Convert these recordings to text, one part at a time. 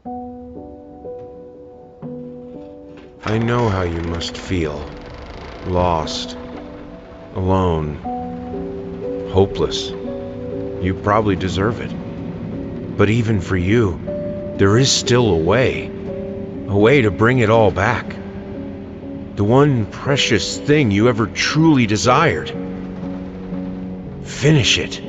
I know how you must feel. Lost. Alone. Hopeless. You probably deserve it. But even for you, there is still a way. A way to bring it all back. The one precious thing you ever truly desired. Finish it.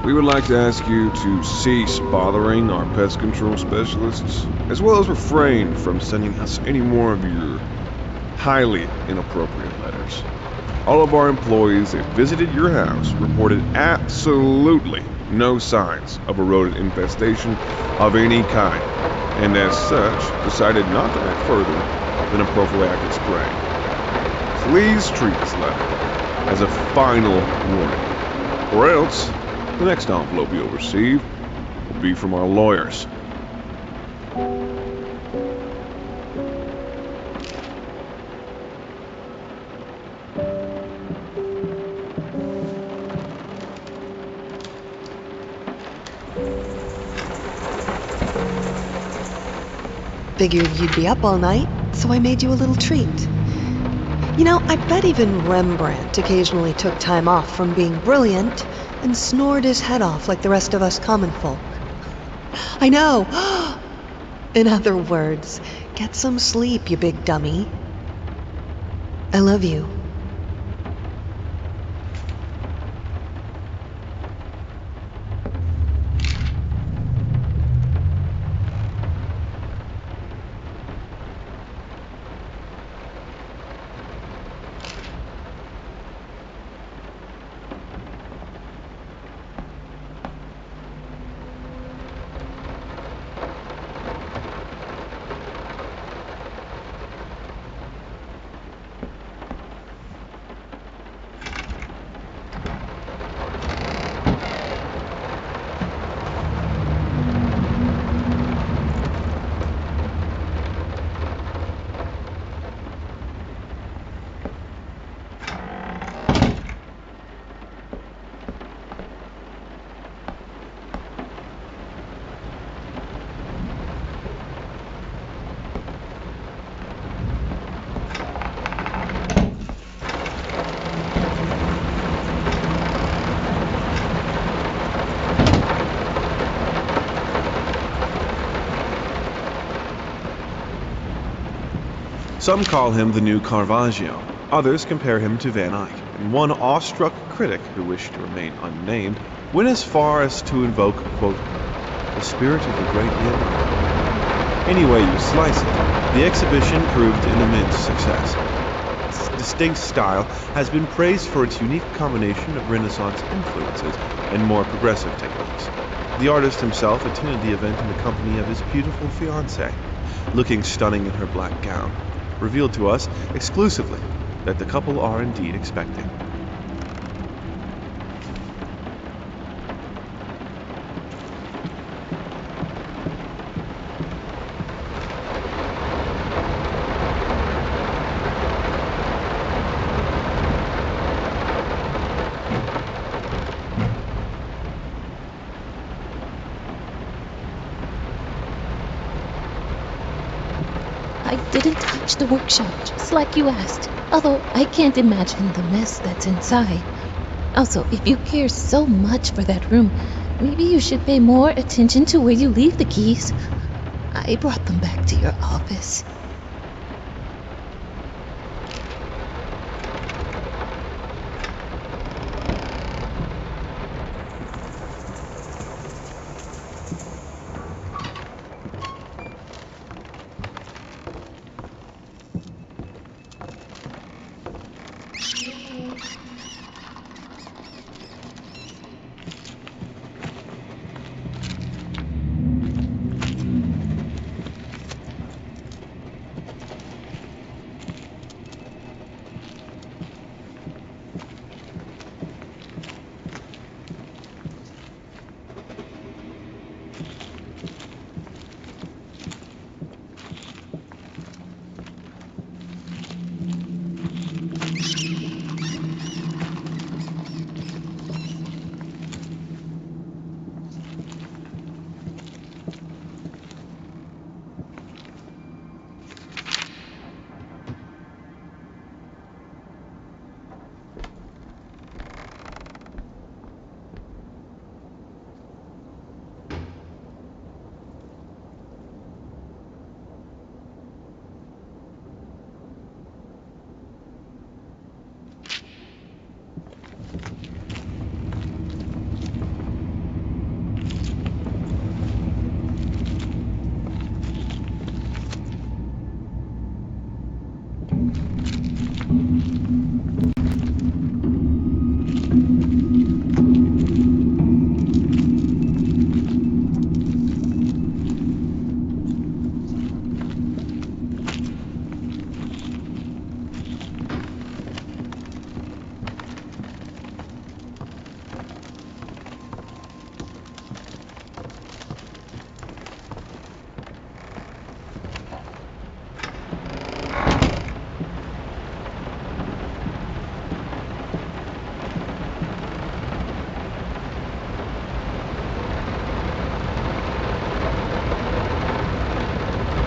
We would like to ask you to cease bothering our pest control specialists, as well as refrain from sending us any more of your highly inappropriate letters. All of our employees that visited your house reported absolutely no signs of a rodent infestation of any kind, and as such, decided not to act further than a prophylactic spray. Please treat this letter as a final warning, or else the next envelope you'll receive will be from our lawyers. Figured you'd be up all night, so I made you a little treat. You know, I bet even Rembrandt occasionally took time off from being brilliant and snored his head off like the rest of us common folk. I know! In other words, get some sleep, you big dummy. I love you. Some call him the new Caravaggio, others compare him to Van Eyck, and one awestruck critic who wished to remain unnamed went as far as to invoke, quote, the spirit of the great Leonardo. Any way you slice it, the exhibition proved an immense success. Its distinct style has been praised for its unique combination of Renaissance influences and more progressive techniques. The artist himself attended the event in the company of his beautiful fiancée, looking stunning in her black gown, revealed to us exclusively that the couple are indeed expecting. I didn't touch the workshop, just like you asked. Although I can't imagine the mess that's inside. Also, if you care so much for that room, maybe you should pay more attention to where you leave the keys. I I brought them back to your office.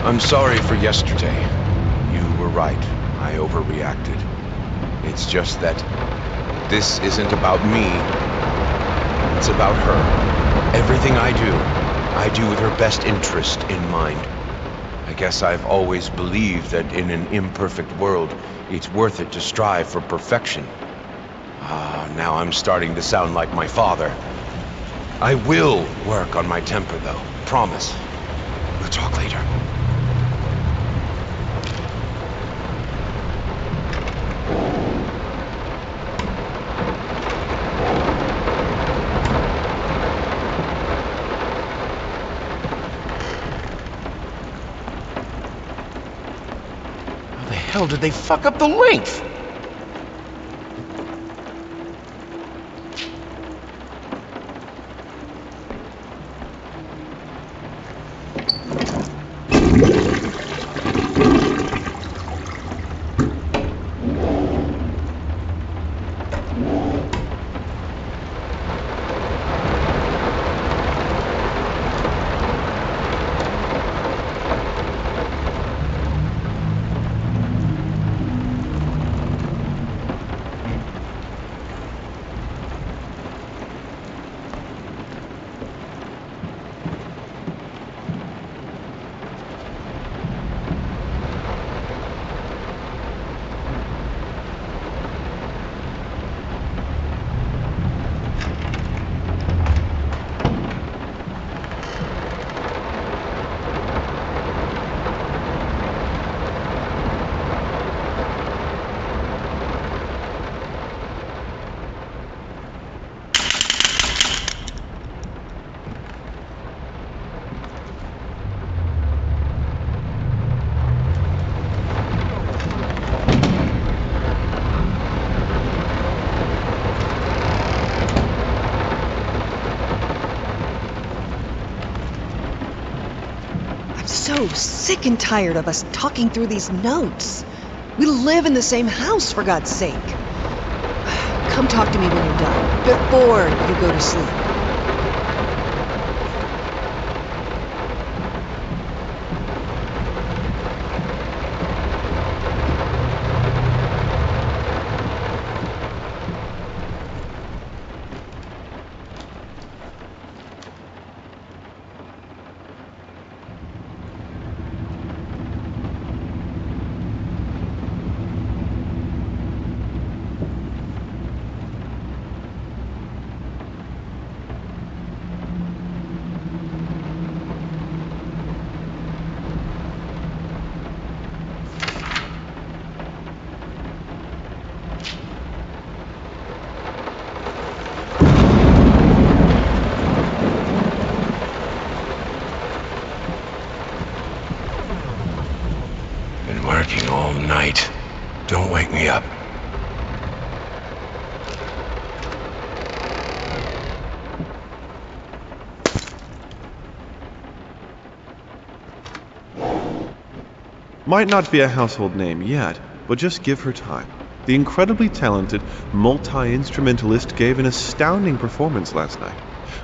I'm sorry for yesterday. You were right. I overreacted. It's just that this isn't about me. It's about her. Everything I do with her best interest in mind. I guess I've always believed that in an imperfect world, it's worth it to strive for perfection. Now I'm starting to sound like my father. I will work on my temper, though. Promise. We'll talk later. How the hell did they fuck up the length? So sick and tired of us talking through these notes. We live in the same house, for God's sake. Come talk to me when you're done, before you go to sleep. working all night. Don't wake me up. Might not be a household name yet, but just give her time. The incredibly talented multi-instrumentalist gave an astounding performance last night,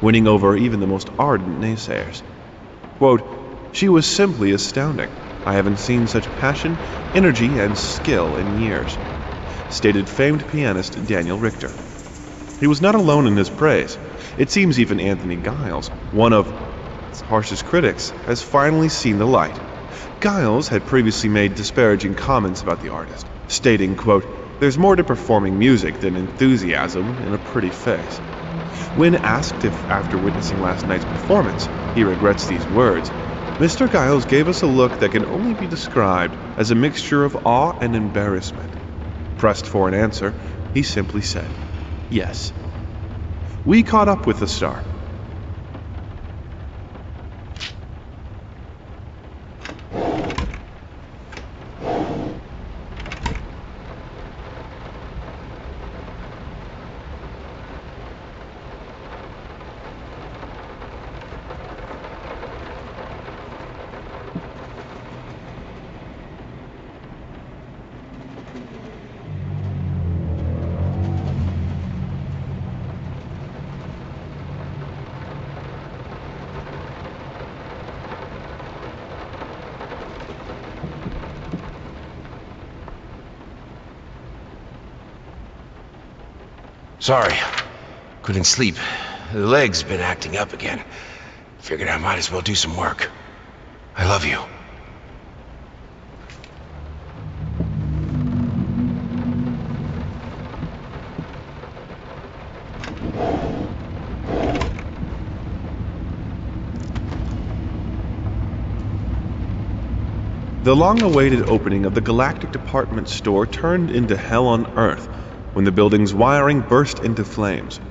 winning over even the most ardent naysayers. Quote, "She was simply astounding. I haven't seen such passion, energy, and skill in years," stated famed pianist Daniel Richter. He was not alone in his praise. It seems even Anthony Giles, one of its harshest critics, has finally seen the light. Giles had previously made disparaging comments about the artist, stating, quote, "There's more to performing music than enthusiasm in a pretty face." When asked if, after witnessing last night's performance, he regrets these words, Mr. Giles gave us a look that can only be described as a mixture of awe and embarrassment. Pressed for an answer, he simply said, "Yes." We caught up with the star. Sorry. Couldn't sleep. The leg's been acting up again. Figured I might as well do some work. I love you. The long-awaited opening of the Galactic Department store turned into hell on Earth when the building's wiring burst into flames.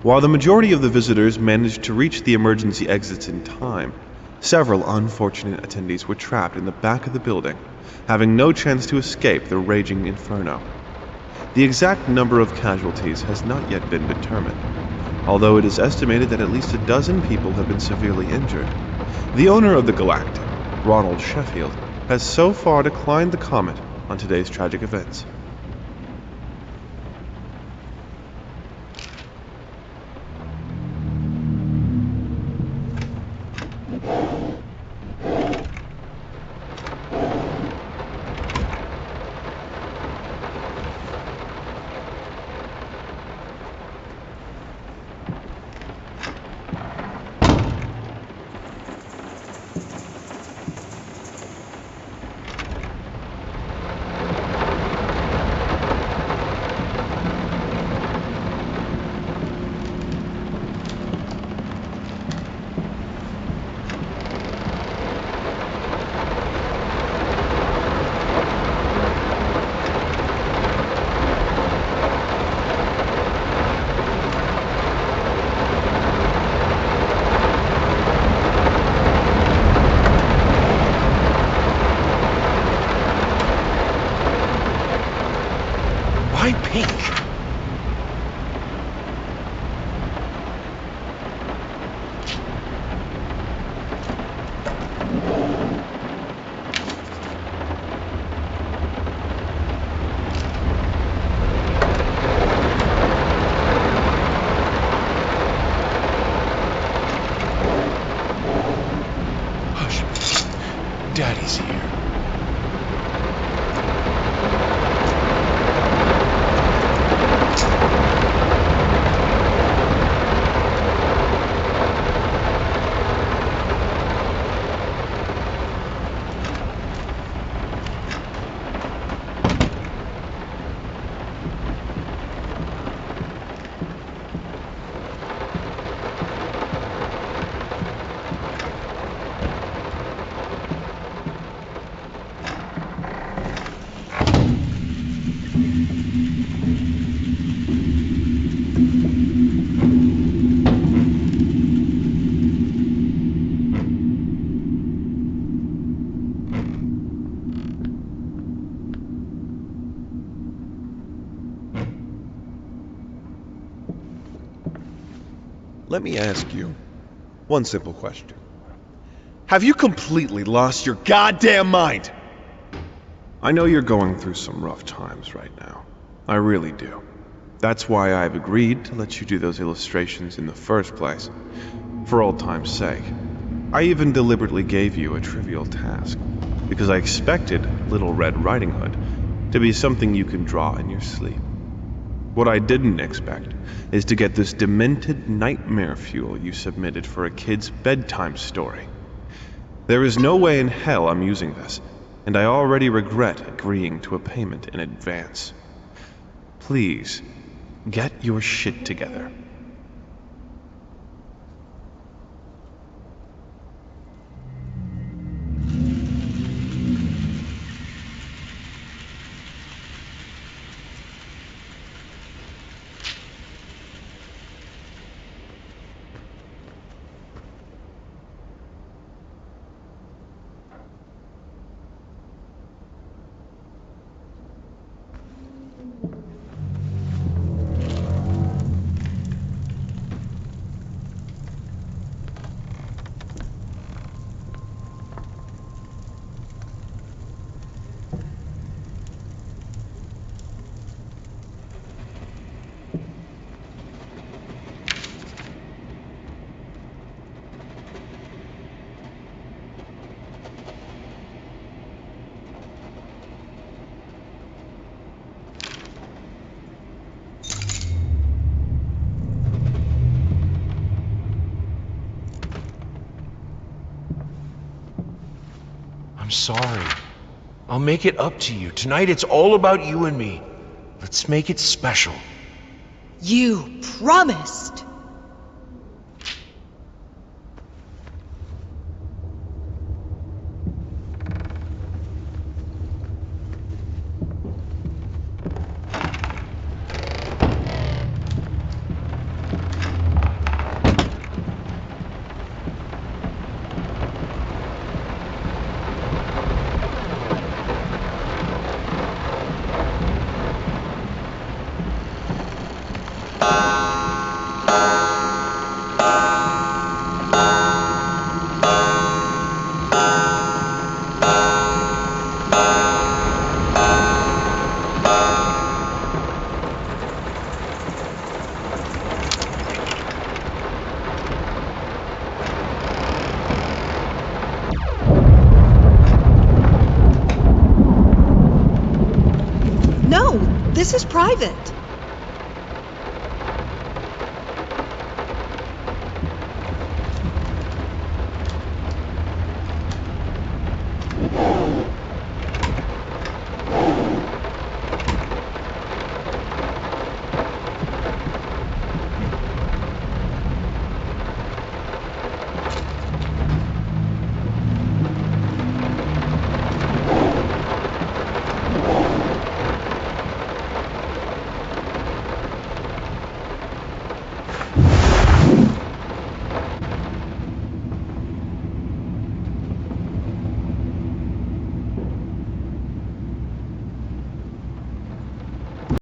While the majority of the visitors managed to reach the emergency exits in time, several unfortunate attendees were trapped in the back of the building, having no chance to escape the raging inferno. The exact number of casualties has not yet been determined, although it is estimated that at least a dozen people have been severely injured. The owner of the Galactic, Ronald Sheffield, has so far declined the comment on today's tragic events. Why pink? Hush. Daddy's here. let me ask you one simple question. Have you completely lost your goddamn mind? I know you're going through some rough times right now. I really do. That's why I've agreed to let you do those illustrations in the first place, for old time's sake. I even deliberately gave you a trivial task, because I expected Little Red Riding Hood to be something you can draw in your sleep. What I didn't expect is to get this demented nightmare fuel you submitted for a kid's bedtime story. There is no way in hell I'm using this, and I already regret agreeing to a payment in advance. Please, get your shit together. I'm sorry. I'll make it up to you. Tonight it's all about you and me. Let's make it special. You promised! No, this is private.